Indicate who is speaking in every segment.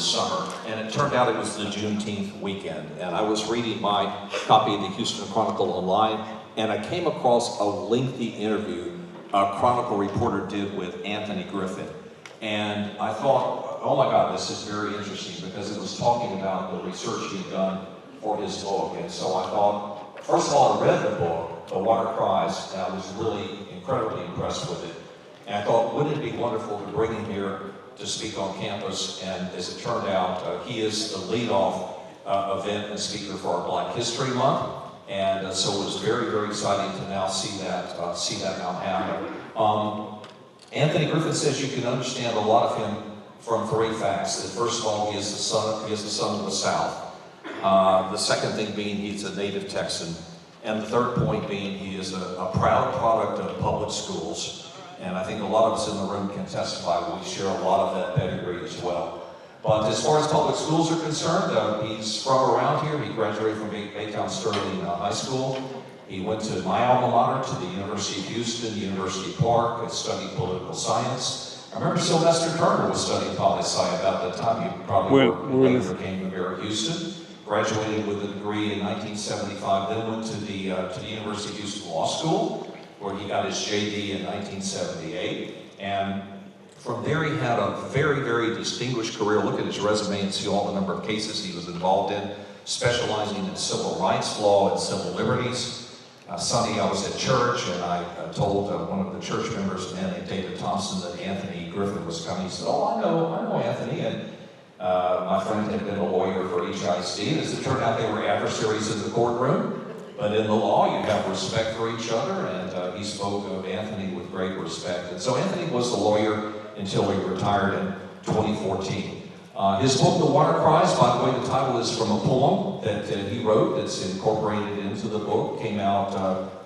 Speaker 1: this summer, and it turned out it was the Juneteenth weekend. And I was reading my copy of the Houston Chronicle online, and I came across a lengthy interview a Chronicle reporter did with Anthony Griffin. And I thought, oh my God, this is very interesting, because it was talking about the research he'd done for his book. And so I thought, first of all, I read the book, The Water Cries, and I was really incredibly impressed with it. And I thought, wouldn't it be wonderful to bring him here to speak on campus? And as it turned out, he is the lead-off event and speaker for our Black History Month. And so it was very, very exciting to now see that now happen. Anthony Griffin says you can understand a lot of him from three facts. That first of all, he is the son of the South. The second thing being he's a native Texan. And the third point being he is a proud product of public schools. And I think a lot of us in the room can testify we share a lot of that pedigree as well. But as far as public schools are concerned, he's from around here. He graduated from Baytown Sterling High School. He went to my alma mater, to the University of Houston, University Park, and studied political science. I remember Sylvester Turner was studying poli-sci about that time. He probably worked when he became the mayor of Houston. Graduated with a degree in 1975, then went to the University of Houston Law School, where he got his JD in 1978. And from there, he had a very, very distinguished career. Look at his resume and see all the number of cases he was involved in, specializing in civil rights law and civil liberties. Sunday, I was at church, and I told one of the church members, a man named David Thompson, that Anthony Griffin was coming. He said, "Oh, I know Anthony." And my friend had been a lawyer for HIC, and as it turned out, they were adversaries in the courtroom. But in the law, you have respect for each other, and he spoke of Anthony with great respect. And so Anthony was a lawyer until he retired in 2014. His book, The Water Cries, by the way, the title is from a poem that he wrote that's incorporated into the book, came out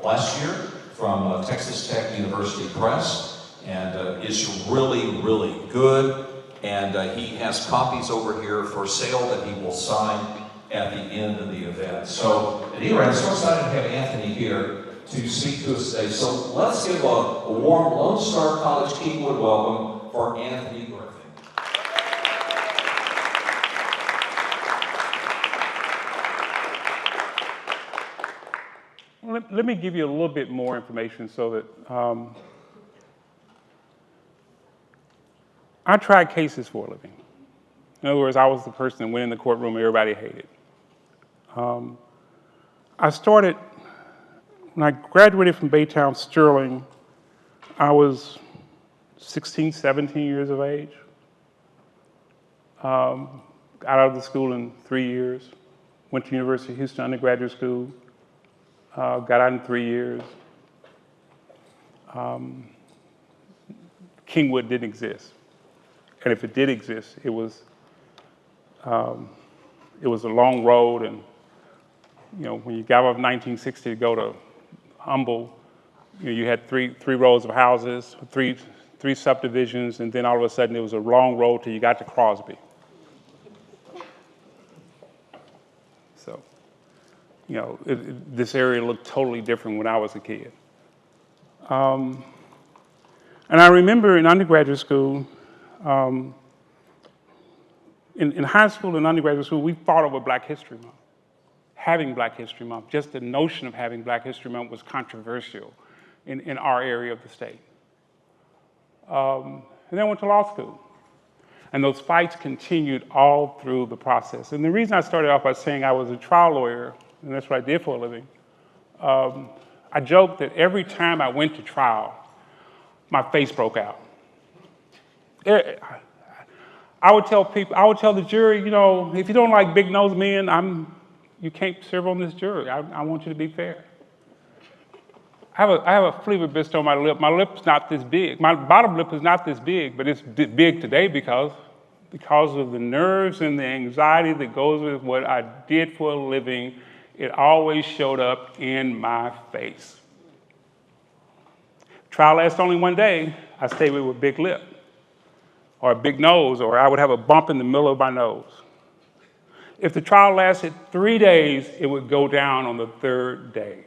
Speaker 1: last year from Texas Tech University Press, and is really, really good. And he has copies over here for sale that he will sign at the end of the event. So, at any rate, I'm so excited to have Anthony here to speak to us today. So let's give a warm Lone Star College-Kingwood welcome for Anthony Griffin.
Speaker 2: Let me give you a little bit more information so that I tried cases for a living. In other words, I was the person that went in the courtroom everybody hated. I started, when I graduated from Baytown Sterling, I was 16, 17 years of age. Got out of the school in 3 years. Went to University of Houston undergraduate school. Got out in 3 years. Kingwood didn't exist. And if it did exist, it was a long road, and when you got off 1960 to go to Humble, you had three rows of houses, three subdivisions, and then all of a sudden it was a long road till you got to Crosby. So, this area looked totally different when I was a kid. And I remember in undergraduate school, in high school and undergraduate school, we fought over Black History Month. Having Black History Month, just the notion of having Black History Month was controversial in our area of the state. And then I went to law school. And those fights continued all through the process. And the reason I started off by saying I was a trial lawyer, and that's what I did for a living, I joked that every time I went to trial, my face broke out. I would tell the jury, if you don't like big-nosed men, you can't serve on this jury. I want you to be fair. I have a flea bist on my lip. My lip's not this big. My bottom lip is not this big, but it's big today because of the nerves and the anxiety that goes with what I did for a living. It always showed up in my face. Trial lasts only one day. I stayed with a big lip, or a big nose, or I would have a bump in the middle of my nose. If the trial lasted 3 days, it would go down on the third day.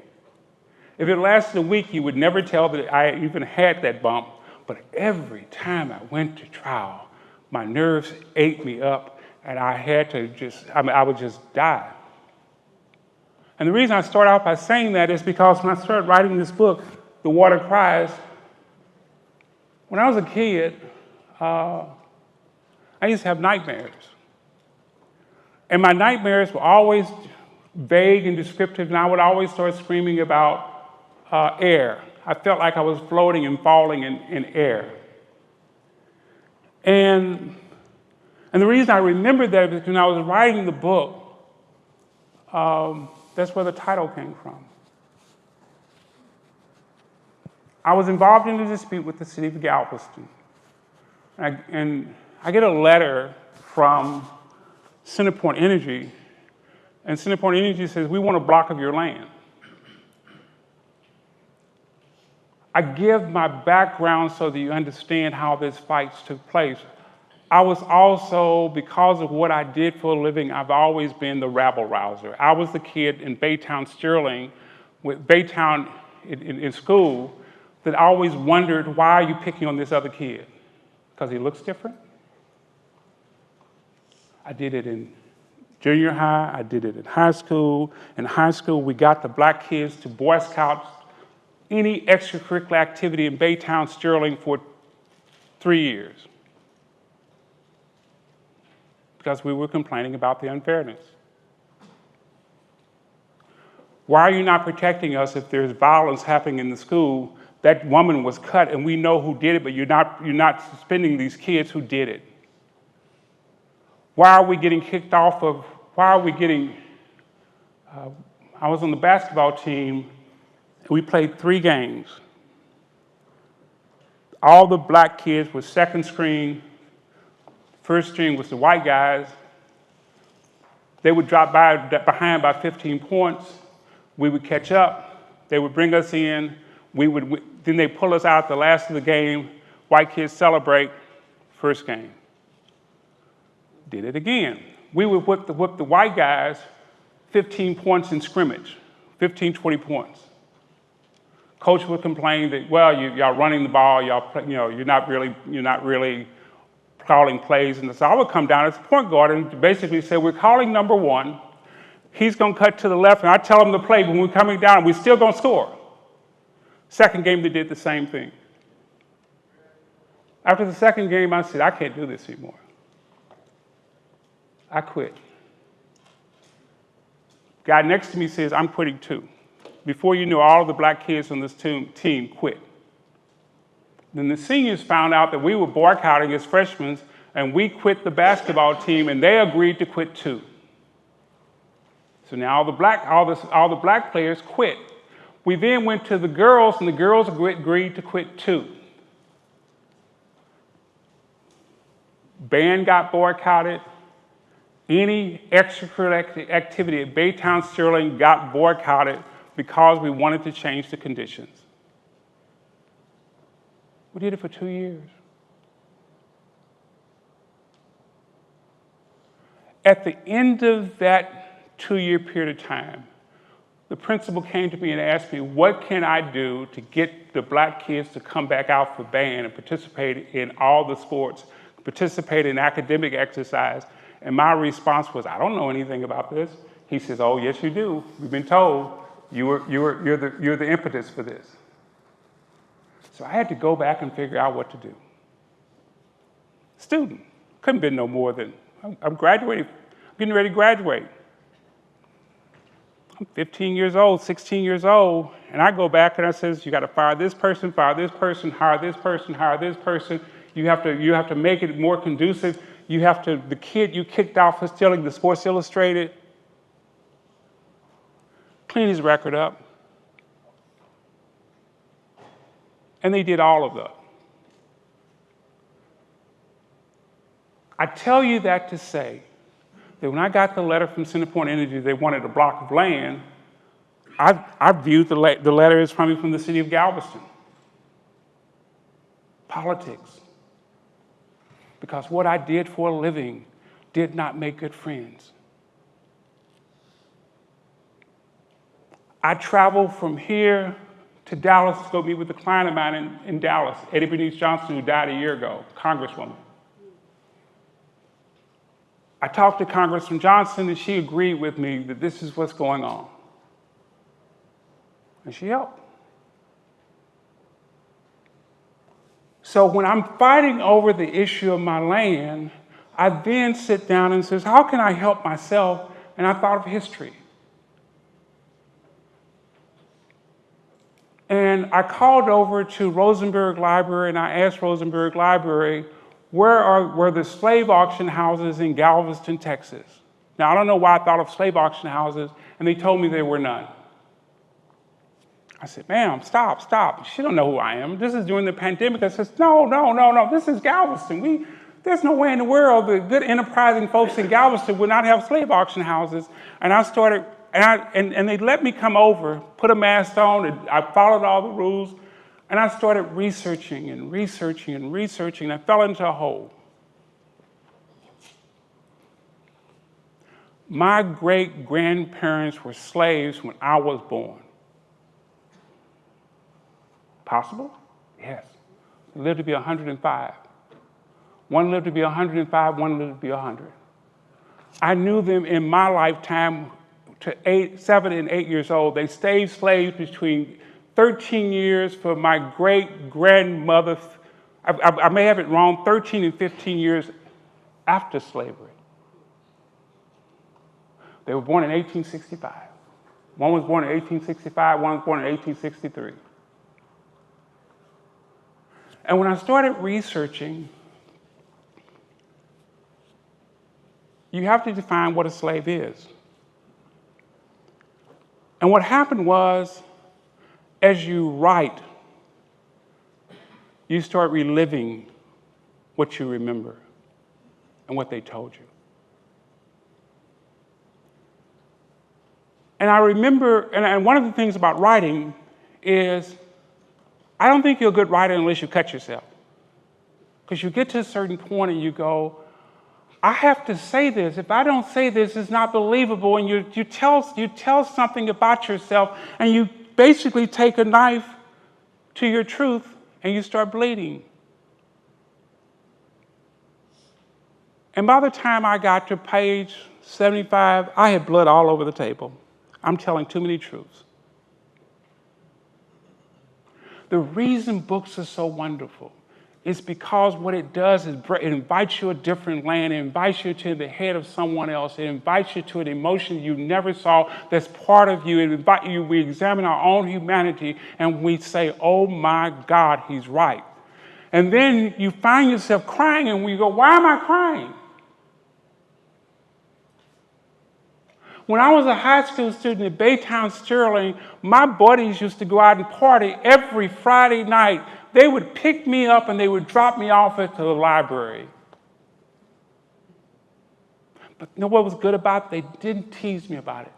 Speaker 2: If it lasted a week, you would never tell that I even had that bump. But every time I went to trial, my nerves ate me up, And I had to I would just die. And the reason I start out by saying that is because when I started writing this book, The Water Cries, when I was a kid, I used to have nightmares. And my nightmares were always vague and descriptive, and I would always start screaming about air. I felt like I was floating and falling in air. And the reason I remembered that is because when I was writing the book, that's where the title came from. I was involved in a dispute with the city of Galveston. And I get a letter from CenterPoint Energy, and CenterPoint Energy says, we want a block of your land. I give my background so that you understand how this fight took place. I was also, because of what I did for a living, I've always been the rabble rouser. I was the kid in Baytown, Sterling, with Baytown in school, that always wondered, why are you picking on this other kid? Because he looks different? I did it in junior high, I did it in high school. In high school, we got the black kids to Boy Scouts, any extracurricular activity in Baytown, Sterling for 3 years. Because we were complaining about the unfairness. Why are you not protecting us if there's violence happening in the school? That woman was cut and we know who did it, but you're not suspending these kids who did it. Why are we getting kicked off of, I was on the basketball team, and we played 3 games. All the black kids were second string, first string was the white guys. They would drop behind by 15 points. We would catch up. They would bring us in. Then they pull us out at the last of the game. White kids celebrate, first game. Did it again. We would whip the white guys 15 points in scrimmage, 15, 20 points. Coach would complain that, well, y'all running the ball, you're not really calling plays. And so I would come down as a point guard and basically say, we're calling number 1. He's going to cut to the left, and I tell him to play. When we're coming down, we're still going to score. Second game, they did the same thing. After the second game, I said, I can't do this anymore. I quit. Guy next to me says, I'm quitting too. Before you know, all of the black kids on this team quit. Then the seniors found out that we were boycotting as freshmen, and we quit the basketball team, and they agreed to quit too. So now all the black players quit. We then went to the girls, and the girls agreed to quit too. Band got boycotted. Any extracurricular activity at Baytown Sterling got boycotted because we wanted to change the conditions. We did it for 2 years. At the end of that 2-year period of time, the principal came to me and asked me, what can I do to get the black kids to come back out for band and participate in all the sports, participate in academic exercise? And my response was, I don't know anything about this. He says, oh, yes, you do. We've been told you're the impetus for this. So I had to go back and figure out what to do. Student, couldn't be no more than, I'm graduating, getting ready to graduate. I'm 15 years old, 16 years old, and I go back and I says, you got to fire this person, hire this person, hire this person. You have to make it more conducive. The kid you kicked out for stealing the Sports Illustrated, clean his record up. And they did all of that. I tell you that to say that when I got the letter from CenterPoint Energy, they wanted a block of land, I viewed the letter as coming from the city of Galveston. Politics. Because what I did for a living did not make good friends. I traveled from here to Dallas to go meet with a client of mine in Dallas, Eddie Bernice Johnson, who died a year ago, Congresswoman. I talked to Congressman Johnson, and she agreed with me that this is what's going on. And she helped. So when I'm fighting over the issue of my land, I then sit down and says, how can I help myself? And I thought of history. And I called over to Rosenberg Library, and I asked Rosenberg Library, were the slave auction houses in Galveston, Texas? Now, I don't know why I thought of slave auction houses, and they told me there were none. I said, ma'am, stop. She don't know who I am. This is during the pandemic. I said, no, this is Galveston. There's no way in the world the good enterprising folks in Galveston would not have slave auction houses. And I started, and they let me come over, put a mask on, and I followed all the rules, and I started researching. And I fell into a hole. My great-grandparents were slaves when I was born. Possible? Yes. They lived to be 105. One lived to be 105, one lived to be 100. I knew them in my lifetime to 7 and 8 years old. They stayed slaves between 13 years for my great-grandmother. I may have it wrong, 13 and 15 years after slavery. They were born in 1865. One was born in 1865, one was born in 1863. And when I started researching, you have to define what a slave is. And what happened was, as you write, you start reliving what you remember and what they told you. And I remember, and one of the things about writing is, I don't think you're a good writer unless you cut yourself. Because you get to a certain point and you go, I have to say this. If I don't say this, it's not believable. And you tell something about yourself, and you basically take a knife to your truth and you start bleeding. And by the time I got to page 75, I had blood all over the table. I'm telling too many truths. The reason books are so wonderful is because what it does is it invites you a different land, it invites you to the head of someone else, it invites you to an emotion you never saw that's part of you. We examine our own humanity and we say, oh my God, he's right. And then you find yourself crying and we go, why am I crying? When I was a high school student at Baytown Sterling, my buddies used to go out and party every Friday night. They would pick me up and they would drop me off at the library. But you know what was good about it? They didn't tease me about it.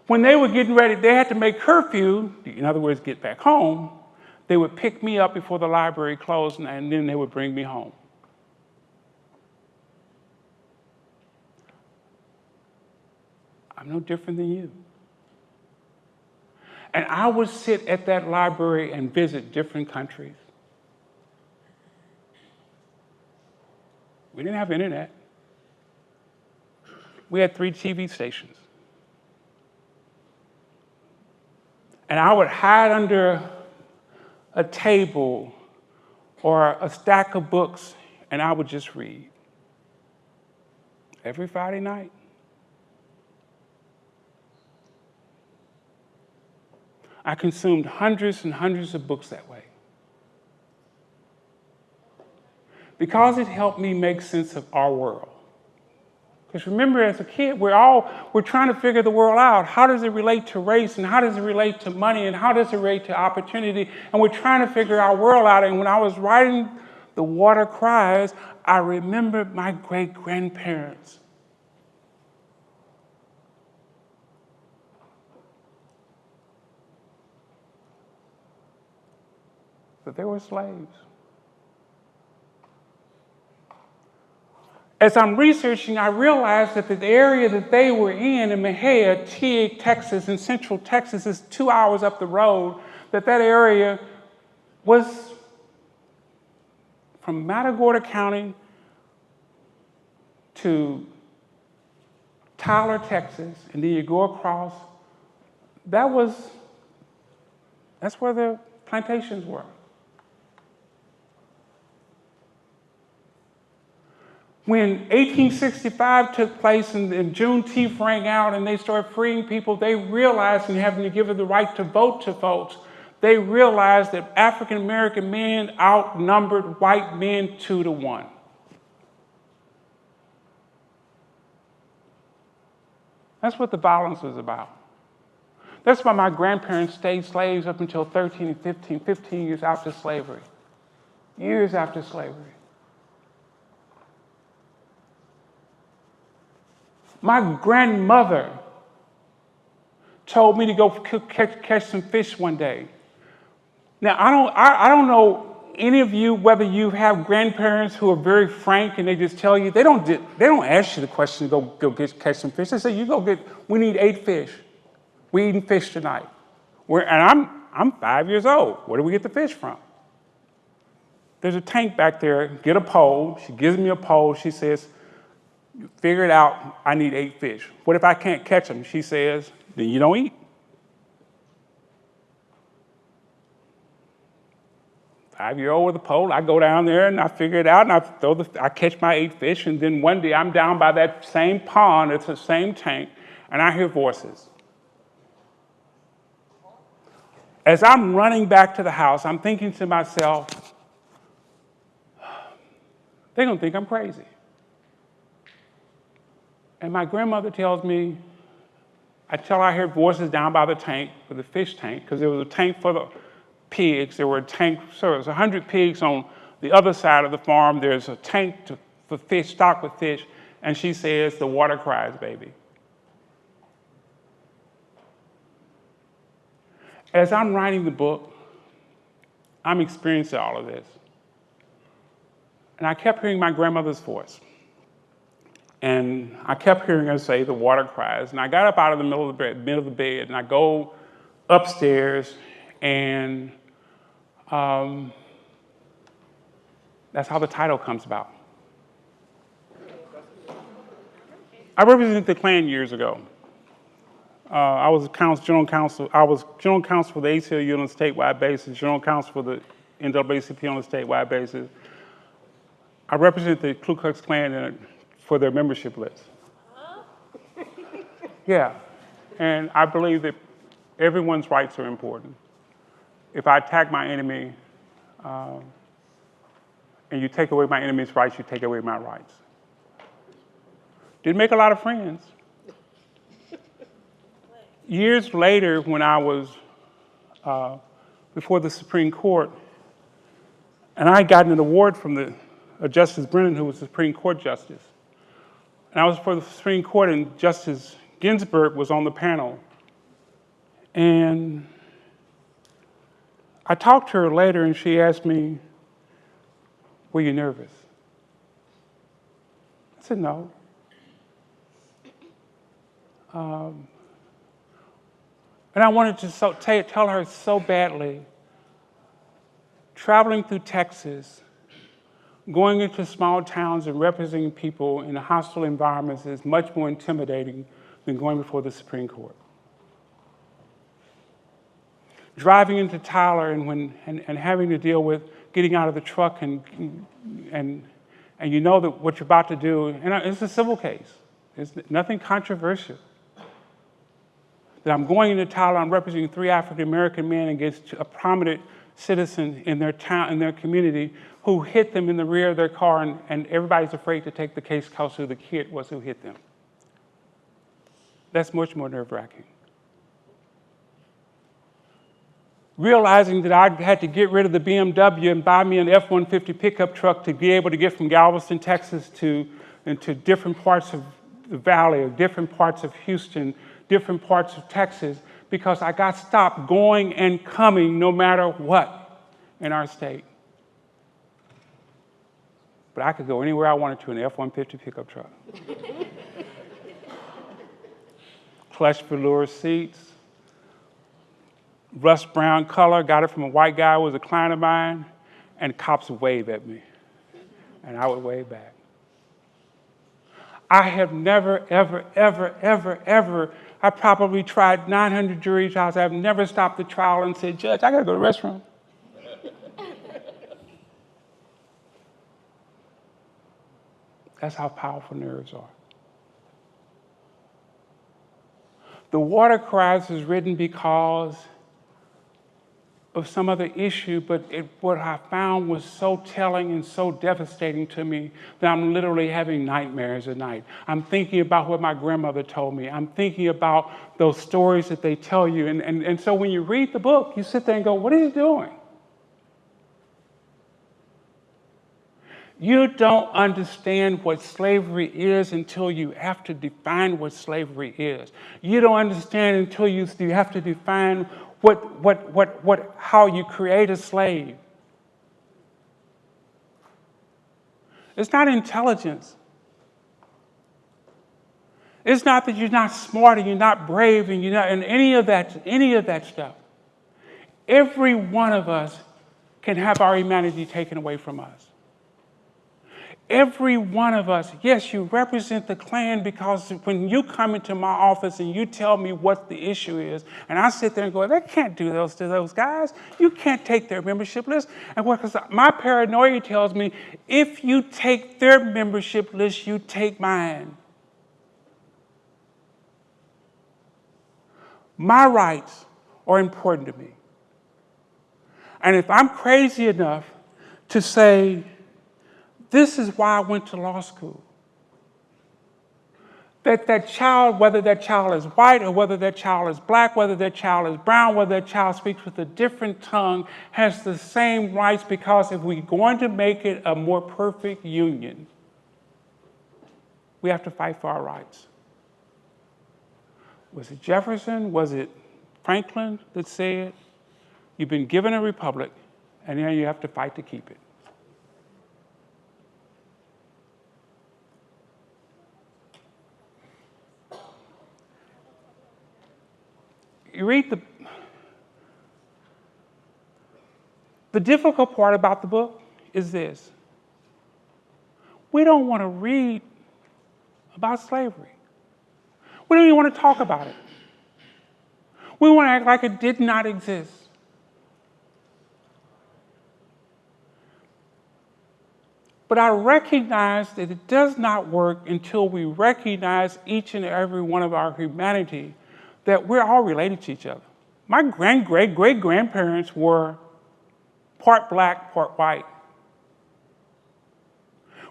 Speaker 2: When they were getting ready, they had to make curfew, in other words, get back home, they would pick me up before the library closed and then they would bring me home. I'm no different than you. And I would sit at that library and visit different countries. We didn't have internet. We had 3 TV stations. And I would hide under a table or a stack of books, and I would just read. Every Friday night. I consumed hundreds and hundreds of books that way. Because it helped me make sense of our world. Because remember, as a kid, we're trying to figure the world out. How does it relate to race, and how does it relate to money, and how does it relate to opportunity? And we're trying to figure our world out. And when I was writing The Water Cries, I remembered my great-grandparents. But they were slaves. As I'm researching, I realized that the area that they were in Mejia, Teague, Texas, and Central Texas is 2 hours up the road, that area was from Matagorda County to Tyler, Texas, and then you go across, that's where the plantations were. When 1865 took place and Juneteenth rang out and they started freeing people, they realized, and having to give the right to vote to folks, they realized that African American men outnumbered white men 2-1. That's what the violence was about. That's why my grandparents stayed slaves up until 13 and 15 years after slavery. Years after slavery. My grandmother told me to go catch some fish one day. Now, I don't know any of you whether you have grandparents who are very frank and they just tell you, they don't ask you the question to go catch some fish. They say, we need 8 fish. We're eating fish tonight. And I'm 5 years old. Where do we get the fish from? There's a tank back there, get a pole. She gives me a pole. She says, figure it out, I need 8 fish. What if I can't catch them? She says, then you don't eat. Five-year-old with a pole, I go down there and I figure it out and I catch my 8 fish, and then one day I'm down by that same pond, it's the same tank, and I hear voices. As I'm running back to the house, I'm thinking to myself, they're gonna think I'm crazy. And my grandmother tells me, I tell her I hear voices down by the tank, for the fish tank, because there was a tank for the pigs. There were there's 100 pigs on the other side of the farm. There's a tank for fish, stocked with fish. And she says, the water cries, baby. As I'm writing the book, I'm experiencing all of this. And I kept hearing my grandmother's voice. And I kept hearing her say, the water cries. And I got up out of the middle of the bed, and I go upstairs, and that's how the title comes about. I represented the Klan years ago. I was general counsel for the ACLU on a statewide basis, general counsel for the NAACP on a statewide basis. I represent the Ku Klux Klan for their membership list. Yeah, and I believe that everyone's rights are important. If I attack my enemy, and you take away my enemy's rights, you take away my rights. Didn't make a lot of friends. Years later, when I was before the Supreme Court, and I had gotten an award from Justice Brennan, who was the Supreme Court Justice. And I was for the Supreme Court, and Justice Ginsburg was on the panel. And I talked to her later, and she asked me, were you nervous? I said, no. And I wanted to tell her so badly, traveling through Texas, going into small towns and representing people in hostile environments is much more intimidating than going before the Supreme Court. Driving into Tyler and having to deal with getting out of the truck and you know that what you're about to do, and it's a civil case. It's nothing controversial. That I'm going into Tyler, I'm representing 3 African-American men against a prominent citizen in their town, in their community, who hit them in the rear of their car, and everybody's afraid to take the case because who the kid was who hit them. That's much more nerve-wracking. Realizing that I had to get rid of the BMW and buy me an F-150 pickup truck to be able to get from Galveston, Texas into different parts of the valley, or different parts of Houston, different parts of Texas, because I got stopped going and coming no matter what in our state. But I could go anywhere I wanted to in an F-150 pickup truck. Plush velour seats, rust brown color, got it from a white guy who was a client of mine, and cops would wave at me, and I would wave back. I have never, ever, ever, ever, ever, I probably tried 900 jury trials. I've never stopped the trial and said, Judge, I got to go to the restroom. That's how powerful nerves are. The Water Cries was written because of some other issue, but what I found was so telling and so devastating to me that I'm literally having nightmares at night. I'm thinking about what my grandmother told me. I'm thinking about those stories that they tell you. And so when you read the book, you sit there and go, what are you doing? You don't understand what slavery is until you have to define what slavery is. You don't understand until you have to define how you create a slave. It's not intelligence. It's not that you're not smart and you're not brave and you're not and any of that stuff. Every one of us can have our humanity taken away from us. Every one of us, yes, you represent the Klan because when you come into my office and you tell me what the issue is, and I sit there and go, they can't do those to those guys. You can't take their membership list. And because my paranoia tells me, if you take their membership list, you take mine. My rights are important to me. And if I'm crazy enough to say, this is why I went to law school. That child, whether that child is white or whether that child is black, whether that child is brown, whether that child speaks with a different tongue, has the same rights, because if we're going to make it a more perfect union, we have to fight for our rights. Was it Jefferson? Was it Franklin that said, you've been given a republic and now you have to fight to keep it? You read the difficult part about the book is this. We don't want to read about slavery. We don't even want to talk about it. We want to act like it did not exist. But I recognize that it does not work until we recognize each and every one of our humanity, that we're all related to each other. My great-great-great-grandparents were part black, part white.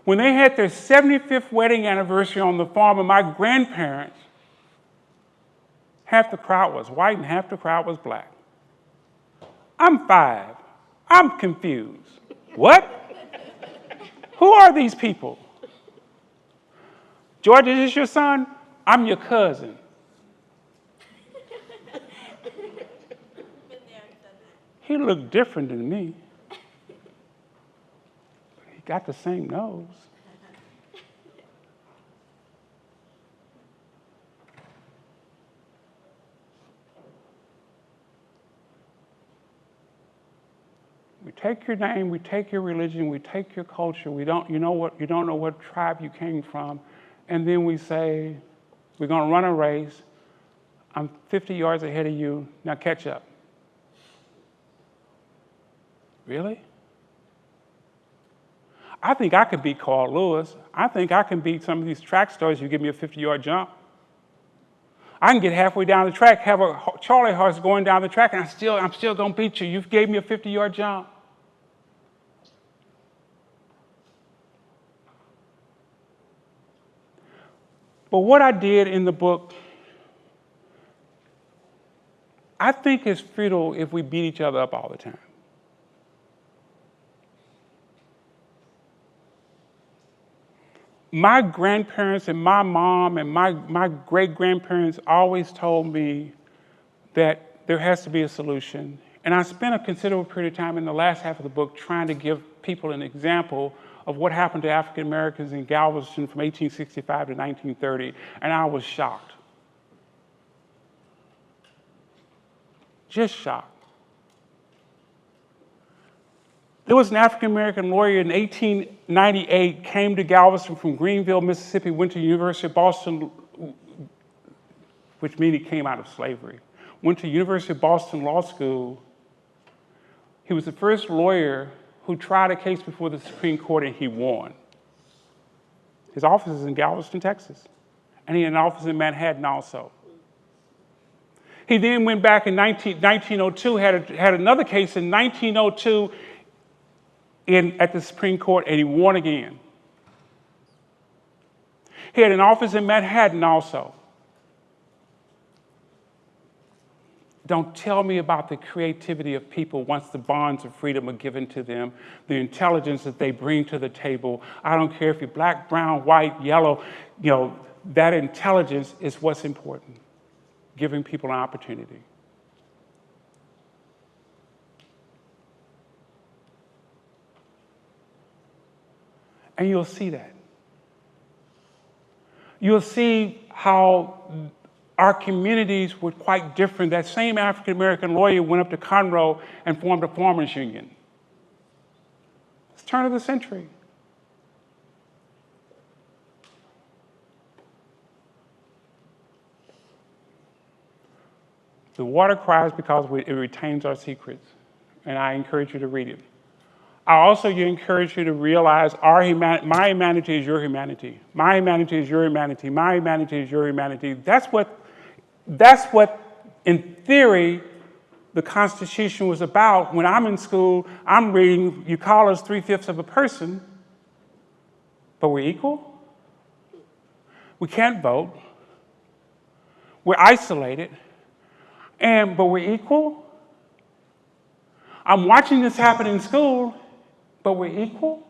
Speaker 2: When they had their 75th wedding anniversary on the farm of my grandparents, half the crowd was white and half the crowd was black. I'm 5. I'm confused. What? Who are these people? George, is this your son? I'm your cousin. He looked different than me. He got the same nose. We take your name, we take your religion, we take your culture, you don't know what tribe you came from, and then we say, we're gonna run a race, I'm 50 yards ahead of you, now catch up. Really? I think I could beat Carl Lewis. I think I can beat some of these track stars who give me a 50-yard jump. I can get halfway down the track, have a Charlie horse going down the track, and I'm still gonna beat you. You gave me a 50-yard jump. But what I did in the book, I think is futile if we beat each other up all the time. My grandparents and my mom and my great-grandparents always told me that there has to be a solution. And I spent a considerable period of time in the last half of the book trying to give people an example of what happened to African Americans in Galveston from 1865 to 1930, and I was shocked. Just shocked. There was an African-American lawyer in 1898, came to Galveston from Greenville, Mississippi, went to the University of Boston, which means he came out of slavery, went to University of Boston Law School. He was the first lawyer who tried a case before the Supreme Court and he won. His office is in Galveston, Texas. And he had an office in Manhattan also. He then went back in 1902, had another case in 1902 at the Supreme Court, and he won again. He had an office in Manhattan also. Don't tell me about the creativity of people once the bonds of freedom are given to them, the intelligence that they bring to the table. I don't care if you're black, brown, white, yellow, that intelligence is what's important, giving people an opportunity. And you'll see that. You'll see how our communities were quite different. That same African-American lawyer went up to Conroe and formed a farmers union. It's the turn of the century. The water cries because it retains our secrets, and I encourage you to read it. I also encourage you to realize my humanity is your humanity. My humanity is your humanity. My humanity is your humanity. That's what, in theory, the Constitution was about. When I'm in school, I'm reading, you call us 3/5 of a person, but we're equal? We can't vote. We're isolated, but we're equal? I'm watching this happen in school, but we're equal?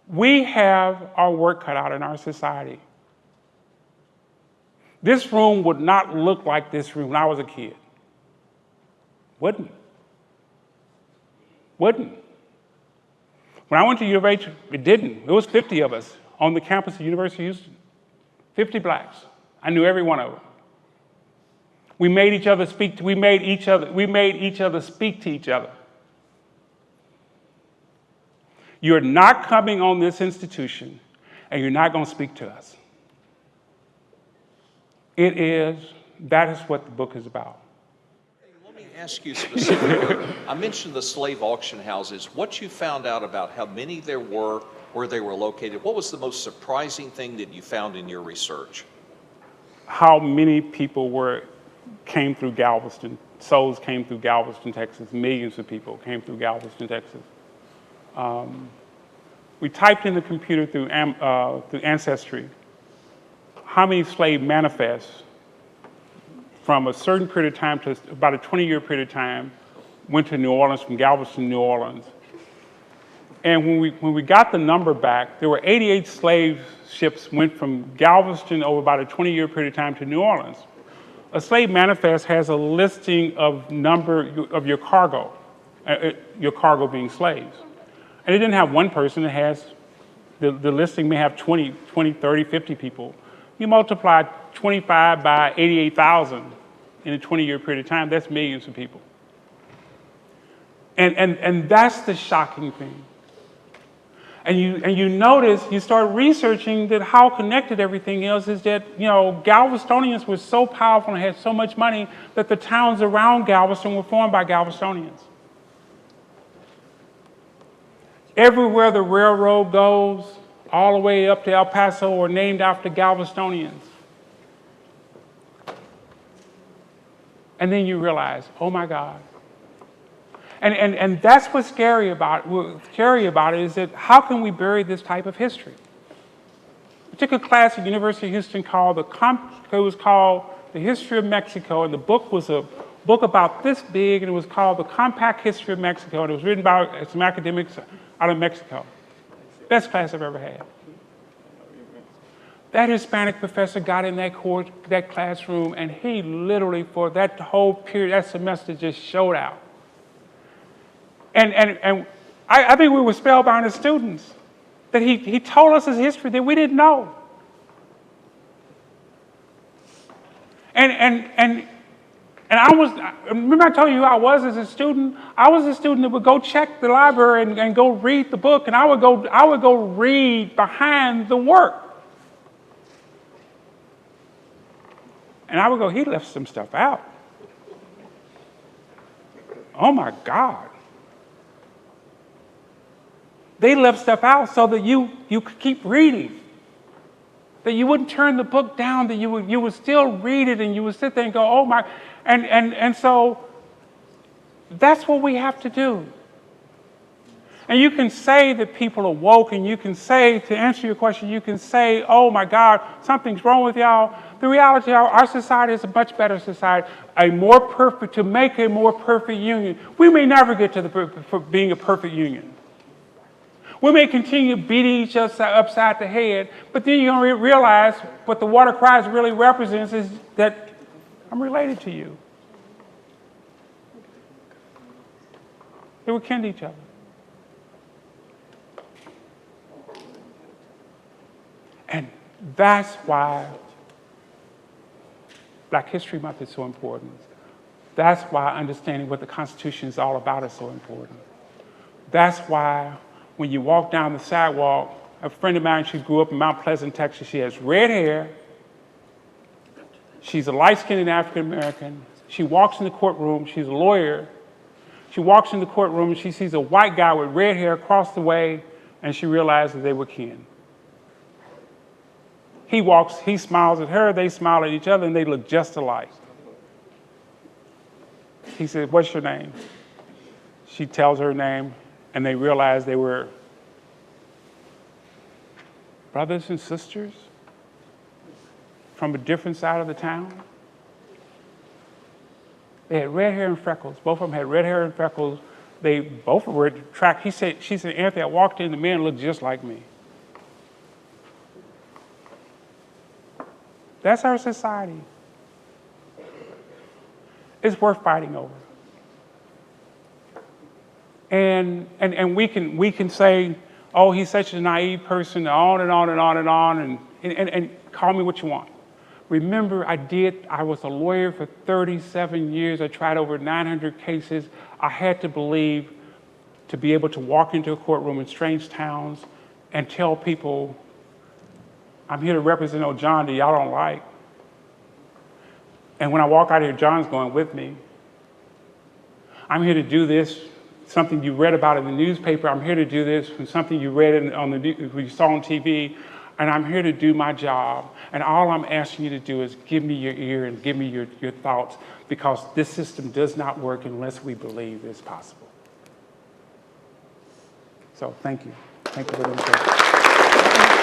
Speaker 2: We have our work cut out in our society. This room would not look like this room when I was a kid. Wouldn't. When I went to U of H, it didn't. It was 50 of us on the campus of the University of Houston. 50 blacks. I knew every one of them. We made each other speak to each other. You're not coming on this institution and you're not going to speak to us. That is what the book is about.
Speaker 1: Hey, let me ask you specifically, I mentioned the slave auction houses. What you found out about how many there were, where they were located, what was the most surprising thing that you found in your research?
Speaker 2: How many people came through Galveston. Souls came through Galveston, Texas. Millions of people came through Galveston, Texas. We typed in the computer through Ancestry how many slave manifests from a certain period of time to about a 20-year period of time went to New Orleans, from Galveston to New Orleans. And when we got the number back, there were 88 slave ships went from Galveston over about a 20-year period of time to New Orleans. A slave manifest has a listing of number of your cargo being slaves. And it didn't have one person, it has, the listing may have 20, 30, 50 people. You multiply 25 by 88,000 in a 20-year period of time, that's millions of people. And that's the shocking thing. And you notice, you start researching that how connected everything is that, Galvestonians were so powerful and had so much money that the towns around Galveston were formed by Galvestonians. Everywhere the railroad goes, all the way up to El Paso, are named after Galvestonians. And then you realize, oh my God. And that's what's scary about it, is that how can we bury this type of history? I took a class at the University of Houston called The History of Mexico, and the book was a book about this big, and it was called The Compact History of Mexico, and it was written by some academics out of Mexico. Best class I've ever had. That Hispanic professor got in that classroom, and he literally, for that whole period, that semester, just showed out. And I think we were spellbound as students, that he told us his history that we didn't know. And remember I told you who I was as a student? I was a student that would go check the library and go read the book, and I would go read behind the work. And I would go, he left some stuff out. Oh my God. They left stuff out so that you could keep reading. That you wouldn't turn the book down, that you would still read it, and you would sit there and go, oh my, and so that's what we have to do. And you can say that people are woke, and you can say, to answer your question, you can say, oh my God, something's wrong with y'all. The reality, our society is a much better society, to make a more perfect union. We may never get to being a perfect union. We may continue beating each other upside the head, but then you're going to realize what the water cries really represents is that I'm related to you. They were kin to each other. And that's why Black History Month is so important. That's why understanding what the Constitution is all about is so important. That's why when you walk down the sidewalk, a friend of mine, she grew up in Mount Pleasant, Texas. She has red hair. She's a light-skinned African-American. She walks in the courtroom. She's a lawyer. She walks in the courtroom and she sees a white guy with red hair across the way, and she realizes they were kin. He walks, he smiles at her, they smile at each other, and they look just alike. He said, what's your name? She tells her name, and they realize they were brothers and sisters from a different side of the town. They had red hair and freckles. Both of them had red hair and freckles. They both were attracted. She said, Anthony, I walked in, the man looked just like me. That's our society. It's worth fighting over. And we can say, oh, he's such a naive person, on and on and on and on, and call me what you want. Remember, I was a lawyer for 37 years. I tried over 900 cases. I had to believe to be able to walk into a courtroom in strange towns and tell people, I'm here to represent old John that y'all don't like. And when I walk out of here, John's going with me. I'm here to do this, something you read about in the newspaper. I'm here to do this from something you read you saw on TV. And I'm here to do my job. And all I'm asking you to do is give me your ear and give me your thoughts, because this system does not work unless we believe it's possible. So thank you. Thank you for the invitation.